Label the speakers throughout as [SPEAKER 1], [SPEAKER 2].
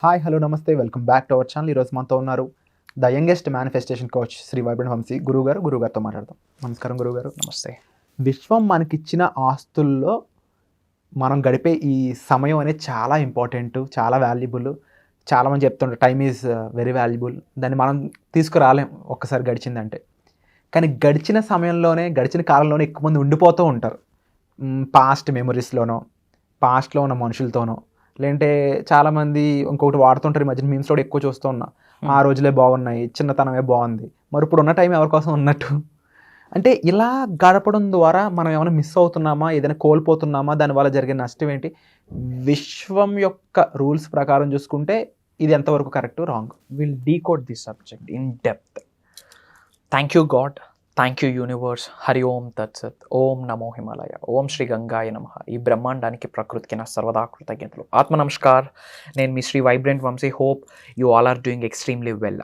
[SPEAKER 1] Hi hello నమస్తే welcome back to our channel. ఈరోజు మనతో ఉన్నారు the youngest manifestation coach Shri vibrant Vamshi గురుగారితో మాట్లాడదాం. నమస్కారం గురుగారు.
[SPEAKER 2] నమస్తే.
[SPEAKER 1] విశ్వం మనకిచ్చిన ఆస్తుల్లో మనం గడిపే ఈ సమయం అనేది చాలా ఇంపార్టెంట్, చాలా వాల్యుబుల్. చాలామంది చెప్తుంటారు టైమ్ ఈజ్ వెరీ వాల్యుబుల్, దాన్ని మనం తీసుకురాలేం ఒక్కసారి గడిచిందంటే. కానీ గడిచిన సమయంలోనే, గడిచిన కాలంలోనే ఎక్కువ మంది ఉండిపోతూ ఉంటారు. పాస్ట్ మెమరీస్లోనో, పాస్ట్లో ఉన్న మనుషులతోనో, లేదంటే చాలామంది ఇంకొకటి వాడుతుంటారు. ఈ మధ్యన మీమ్స్లో ఎక్కువ చూస్తూ ఉన్నా, ఆ రోజులే బాగున్నాయి, చిన్నతనమే బాగుంది, మరి ఇప్పుడు ఉన్న టైం ఎవరి కోసం ఉన్నట్టు. అంటే ఇలా గడపడం ద్వారా మనం ఏమైనా మిస్ అవుతున్నామా, ఏదైనా కోల్పోతున్నామా, దానివల్ల జరిగే నష్టం ఏంటి? విశ్వం యొక్క రూల్స్ ప్రకారం చూసుకుంటే ఇది ఎంతవరకు correct, wrong?
[SPEAKER 2] Will decode this subject in depth. Thank you God, thank you universe. హరి ఓం తత్సత్. ఓం నమో హిమాలయ. ఓం శ్రీ గంగాయ నమః. ఈ బ్రహ్మాండానికి, ప్రకృతికి నా సర్వదా కృతజ్ఞతలు. ఆత్మ నమస్కార్. నేను మీ Shri vibrant Vamshi. Hope you all are doing extremely well.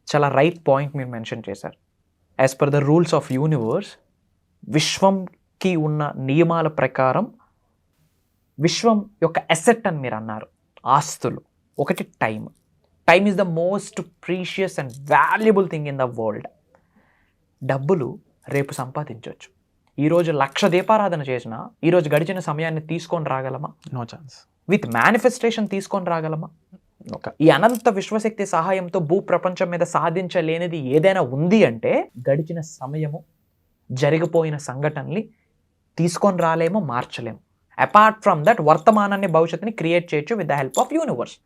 [SPEAKER 2] చాలా రైట్ పాయింట్ మీరు మెన్షన్ చేశారు. As per the rules of universe, విశ్వంకి ఉన్న నియమాల ప్రకారం విశ్వం యొక్క అసెట్ అని మీరు అన్నారు, ఆస్తులు. ఒకటి time. Time is the most precious and valuable thing in the world. డబ్బులు రేపు సంపాదించవచ్చు. ఈరోజు 1,00,000 దీపారాధన చేసినా ఈరోజు గడిచిన సమయాన్ని తీసుకొని రాగలమా?
[SPEAKER 1] No chance.
[SPEAKER 2] విత్ మేనిఫెస్టేషన్ తీసుకొని రాగలమా? ఈ అనంత విశ్వశక్తి సహాయంతో భూప్రపంచం మీద సాధించలేనిది ఏదైనా ఉంది అంటే గడిచిన సమయము, జరిగిపోయిన సంఘటనల్ని తీసుకొని రాలేమో, మార్చలేము. అపార్ట్ ఫ్రమ్ దట్, వర్తమానాన్ని, భవిష్యత్తుని క్రియేట్ చేయొచ్చు with the help of universe.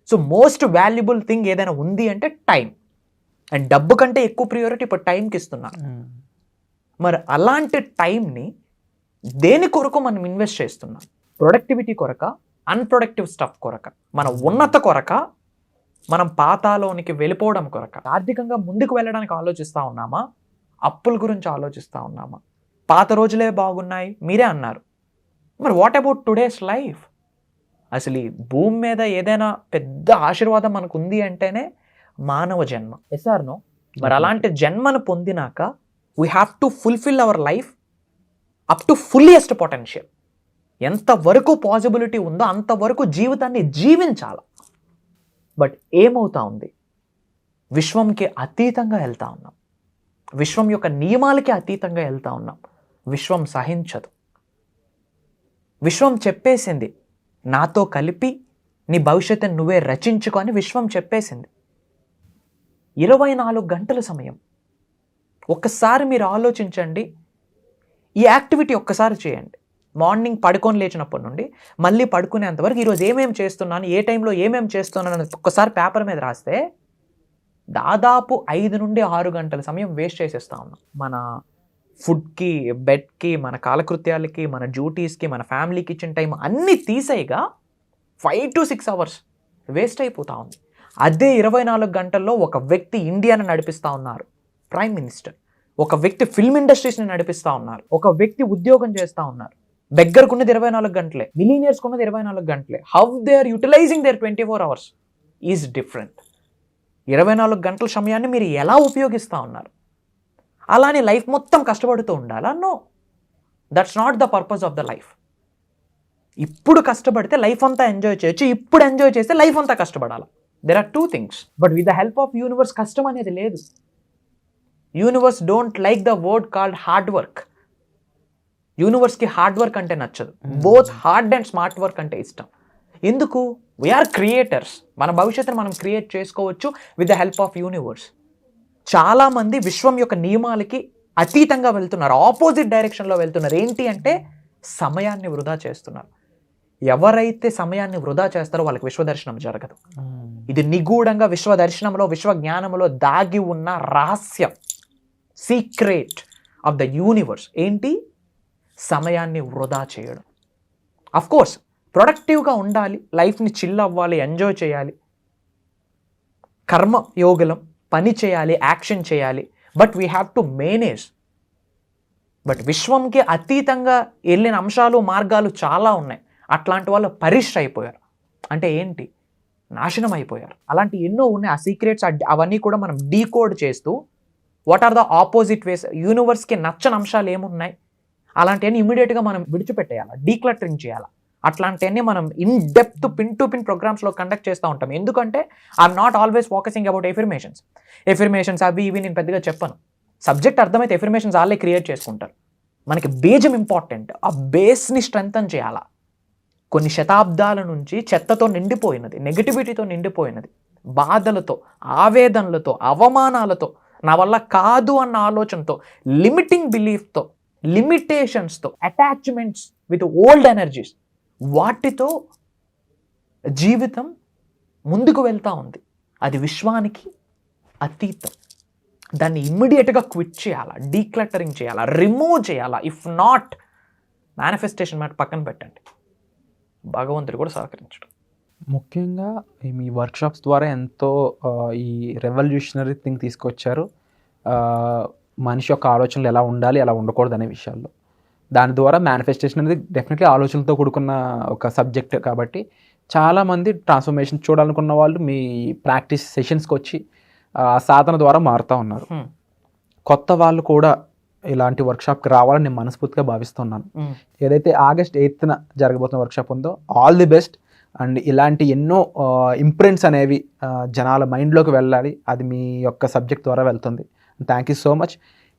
[SPEAKER 2] So most valuable thing ఏదైనా ఉంది అంటే టైం. అండ్ డబ్బు కంటే ఎక్కువ ప్రియారిటీ ఇప్పుడు టైంకి ఇస్తున్నాను. మరి అలాంటి టైంని దేని కొరకు మనం ఇన్వెస్ట్ చేస్తున్నాం? ప్రొడక్టివిటీ కొరక, అన్ప్రొడక్టివ్ స్టఫ్ కొరక, మన ఉన్నత కొరక, మనం పాతాలోనికి వెళ్ళిపోవడం కొరక, ఆర్థికంగా ముందుకు వెళ్ళడానికి ఆలోచిస్తూ ఉన్నామా? అప్పుల గురించి ఆలోచిస్తూ ఉన్నామా? పాత రోజులే బాగున్నాయి మీరే అన్నారు. మరి వాట్ అబౌట్ టుడేస్ లైఫ్? అసలు ఈ భూమి మీద ఏదైనా పెద్ద ఆశీర్వాదం మనకు ఉంది అంటేనే మానవ జన్మ. Yes or no? మరి అలాంటి జన్మను పొందినాక we have to fulfil our life up to fullest potential. ఎంతవరకు పాసిబిలిటీ ఉందో అంతవరకు జీవితాన్ని జీవించాలి. బట్ ఏమవుతా ఉంది? విశ్వంకి అతీతంగా వెళ్తా ఉన్నాం. విశ్వం యొక్క నియమాలకి అతీతంగా వెళ్తా ఉన్నాం. విశ్వం సహించదు. విశ్వం చెప్పేసింది, నాతో కలిపి నీ భవిష్యత్తుని నువ్వే రచించుకో అని విశ్వం చెప్పేసింది. 24 గంటల సమయం. ఒక్కసారి మీరు ఆలోచించండి. ఈ యాక్టివిటీ ఒక్కసారి చేయండి. మార్నింగ్ పడుకొని లేచినప్పటి నుండి మళ్ళీ పడుకునేంతవరకు ఈరోజు ఏమేమి చేస్తున్నాను, ఏ టైంలో ఏమేమి చేస్తున్నాను అని ఒక్కసారి పేపర్ మీద రాస్తే దాదాపు 5 నుండి 6 గంటల సమయం వేస్ట్ చేసేస్తా ఉన్నాం. మన ఫుడ్కి, బెడ్కి, మన కాలకృత్యాలకి, మన డ్యూటీస్కి, మన ఫ్యామిలీకి ఇచ్చిన టైం అన్నీ తీసేయగా 5 to 6 hours వేస్ట్ అయిపోతూ ఉంది. అదే 24 గంటల్లో ఒక వ్యక్తి ఇండియాను నడిపిస్తూ ఉన్నారు, ప్రైమ్ మినిస్టర్. ఒక వ్యక్తి ఫిల్మ్ ఇండస్ట్రీస్ని నడిపిస్తూ ఉన్నారు. ఒక వ్యక్తి ఉద్యోగం చేస్తూ ఉన్నారు. బెగ్గర్కున్నది 24 గంటలే, మిలీనియర్స్కున్నది 24 గంటలే. How they are utilising their 24 hours is different. 24 గంటల సమయాన్ని మీరు ఎలా ఉపయోగిస్తూ ఉన్నారు? అలానే లైఫ్ మొత్తం కష్టపడుతూ ఉండాలా? No, that's not the purpose of the life. ఇప్పుడు కష్టపడితే లైఫ్ అంతా ఎంజాయ్ చేయొచ్చు, ఇప్పుడు ఎంజాయ్ చేస్తే లైఫ్ అంతా కష్టపడాలి. There are 2 things. But with the help of universe కష్టం అనేది లేదు. Universe don't like the word called hard work. యూనివర్స్కి హార్డ్ వర్క్ అంటే నచ్చదు. Both hard and smart work అంటే ఇష్టం. ఎందుకు? We are creators. మన భవిష్యత్తును మనం క్రియేట్ చేసుకోవచ్చు with the help of universe. చాలామంది విశ్వం యొక్క నియమాలకి అతీతంగా వెళ్తున్నారు, ఆపోజిట్ డైరెక్షన్లో వెళ్తున్నారు. ఏంటి అంటే సమయాన్ని వృధా చేస్తున్నారు. ఎవరైతే సమయాన్ని వృధా చేస్తారో వాళ్ళకి విశ్వదర్శనం జరగదు. ఇది నిగూఢంగా విశ్వదర్శనంలో, విశ్వ జ్ఞానంలో దాగి ఉన్న రహస్యం, సీక్రెట్ ఆఫ్ ద యూనివర్స్. ఏంటి? సమయాన్ని వృధా చేయడం. అఫ్ కోర్స్ ప్రొడక్టివ్గా ఉండాలి, లైఫ్ని చిల్ అవ్వాలి, ఎంజాయ్ చేయాలి, కర్మ యోగలం, పని చేయాలి, యాక్షన్ చేయాలి. But we have to manage. But విశ్వంకి అతీతంగా వెళ్ళిన అంశాలు, మార్గాలు చాలా ఉన్నాయి. అట్లాంటి వాళ్ళు పరిశ్ర అయిపోయారు. అంటే ఏంటి? నాశనం అయిపోయారు. అలాంటి ఎన్నో ఉన్నాయి. ఆ సీక్రెట్స్ అవన్నీ కూడా మనం డీకోడ్ చేస్తూ వాట్ ఆర్ ద ఆపోజిట్ వేస్, యూనివర్స్కి నచ్చని అంశాలు ఏమున్నాయి, అలాంటివన్నీ ఇమీడియట్గా మనం విడిచిపెట్టేయాలి, డీక్లటరింగ్ చేయాలి. అట్లాంటివన్నీ మనం in depth pin to pin ప్రోగ్రామ్స్లో కండక్ట్ చేస్తూ ఉంటాం. ఎందుకంటే I'm not always focusing about affirmations అవి ఇవి నేను పెద్దగా చెప్పను. సబ్జెక్ట్ అర్థమైతే ఎఫర్మేషన్స్ వాళ్ళే క్రియేట్ చేసుకుంటారు. మనకి బీజం ఇంపార్టెంట్. ఆ బేస్ని స్ట్రెంగ్తన్ చేయాలా. కొన్ని శతాబ్దాల నుంచి చెత్తతో నిండిపోయినది, నెగటివిటీతో నిండిపోయినది, బాధలతో, ఆవేదనలతో, అవమానాలతో, నా వల్ల కాదు అన్న ఆలోచనతో, లిమిటింగ్ బిలీఫ్తో, లిమిటేషన్స్తో, అటాచ్మెంట్స్ విత్ ఓల్డ్ ఎనర్జీస్, వాటితో జీవితం ముందుకు వెళ్తూ ఉంది. అది విశ్వానికి అతీతం. దాన్ని ఇమ్మీడియట్గా క్విట్ చేయాలా, డీక్లటరింగ్ చేయాలా, రిమూవ్ చేయాలా. ఇఫ్ నాట్ మేనిఫెస్టేషన్ మాట పక్కన పెట్టండి, భగవంతుడు కూడా సహకరించడు.
[SPEAKER 1] ముఖ్యంగా మీ వర్క్షాప్స్ ద్వారా ఎంతో ఈ రెవల్యూషనరీ థింగ్ తీసుకొచ్చారు. మనిషి యొక్క ఆలోచనలు ఎలా ఉండాలి, ఎలా ఉండకూడదు అనే విషయాల్లో. దాని ద్వారా మేనిఫెస్టేషన్ అనేది డెఫినెట్లీ ఆలోచనలతో కూడుకున్న ఒక సబ్జెక్ట్ కాబట్టి చాలామంది ట్రాన్స్ఫర్మేషన్ చూడాలనుకున్న వాళ్ళు మీ ప్రాక్టీస్ సెషన్స్కి వచ్చి సాధన ద్వారా మారుతూ ఉన్నారు. కొత్త వాళ్ళు కూడా ఇలాంటి వర్క్షాప్కి రావాలని నేను మనస్ఫూర్తిగా భావిస్తున్నాను. ఏదైతే ఆగస్ట్ 8న జరగబోతున్న వర్క్షాప్ ఉందో, ఆల్ ది బెస్ట్. అండ్ ఇలాంటి ఎన్నో ఇంప్రింట్స్ అనేవి జనాల మైండ్లోకి వెళ్ళాలి. అది మీ యొక్క సబ్జెక్ట్ ద్వారా వెళ్తుంది. Thank you so much.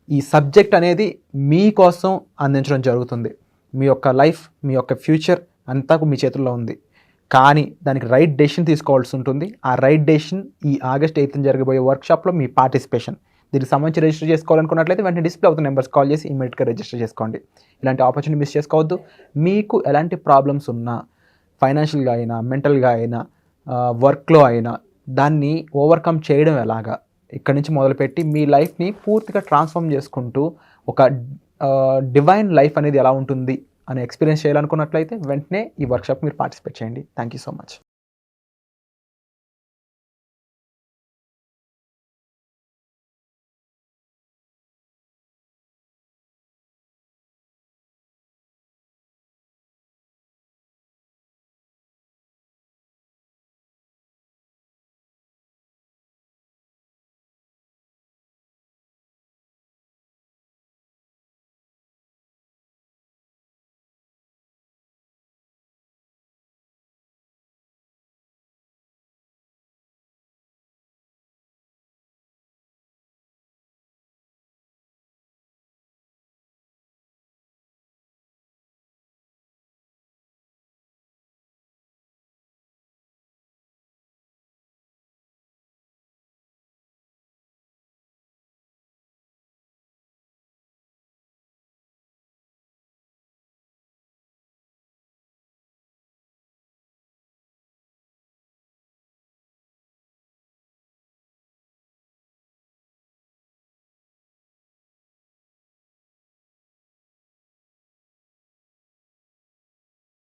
[SPEAKER 1] ఈ సబ్జెక్ట్ అనేది మీకోసం అందించడం జరుగుతుంది. మీ యొక్క లైఫ్, మీ యొక్క ఫ్యూచర్ అంతా మీ చేతుల్లో ఉంది. కానీ దానికి రైట్ డెసిషన్ తీసుకోవాల్సి ఉంటుంది. ఆ రైట్ డెసిషన్ ఈ ఆగస్ట్ 8న జరగబోయే వర్క్షాప్లో మీ పార్టిసిపేషన్. దీనికి సంబంధించి రిజిస్టర్ చేసుకోవాలనుకున్నట్లయితే వెంటనే డిస్ప్లే అవుతున్న నెంబర్స్ కాల్ చేసి ఇమీడియట్గా రిజిస్టర్ చేసుకోండి. ఇలాంటి ఆపర్చునిటీ మిస్ చేసుకోవద్దు. మీకు ఎలాంటి ప్రాబ్లమ్స్ ఉన్నా, ఫైనాన్షియల్గా అయినా, మెంటల్గా అయినా, వర్క్లో అయినా, దాన్ని ఓవర్కమ్ చేయడం ఎలాగా, ఇక్కడి నుంచి మొదలుపెట్టి మీ లైఫ్ని పూర్తిగా ట్రాన్స్ఫార్మ్ చేసుకుంటూ ఒక డివైన్ లైఫ్ అనేది ఎలా ఉంటుంది అనే ఎక్స్పీరియన్స్ చేయాలనుకున్నట్లయితే వెంటనే ఈ వర్క్షాప్ మీరు పార్టిసిపేట్ చేయండి. Thank you so much.